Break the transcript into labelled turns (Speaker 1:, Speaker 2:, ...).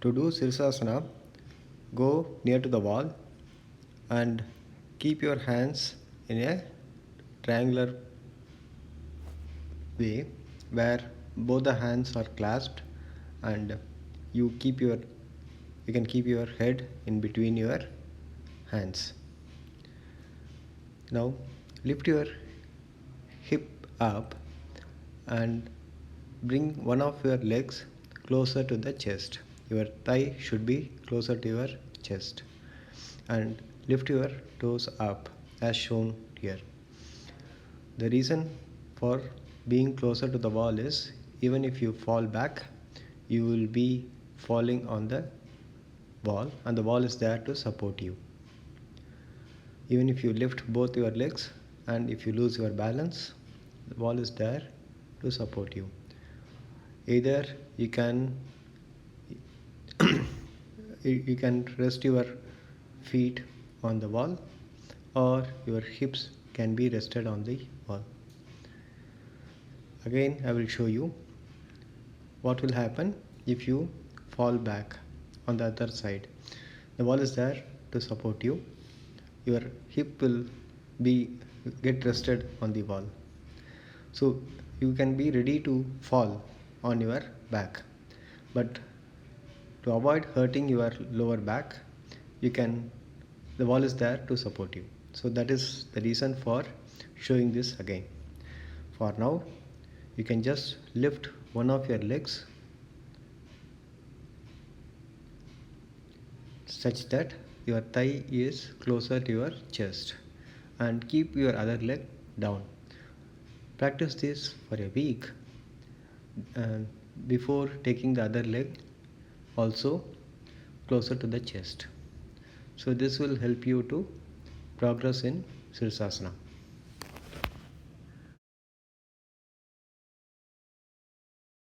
Speaker 1: To do Sirsāsana, go near to the wall and keep your hands in a triangular way where both the hands are clasped, and you can keep your head in between your hands. Now lift your hip up and bring one of your legs closer to the chest. Your thigh should be closer to your chest, and lift your toes up as shown here. The reason for being closer to the wall is even if you fall back, you will be falling on the wall, and the wall is there to support you. Even if you lift both your legs and if you lose your balance, the wall is there to support you. Either you can you can rest your feet on the wall, or your hips can be rested on the wall. Again, I will show you what will happen if you fall back on the other side. The wall is there to support you. Your hip will be get rested on the wall, so you can be ready to fall on your back. But to avoid hurting your lower back, the wall is there to support you. So that is the reason for showing this again. For now, you can just lift one of your legs such that your thigh is closer to your chest, and keep your other leg down. Practice this for a week, and before taking the other leg also closer to the chest. So this will help you to progress in Sirsāsana.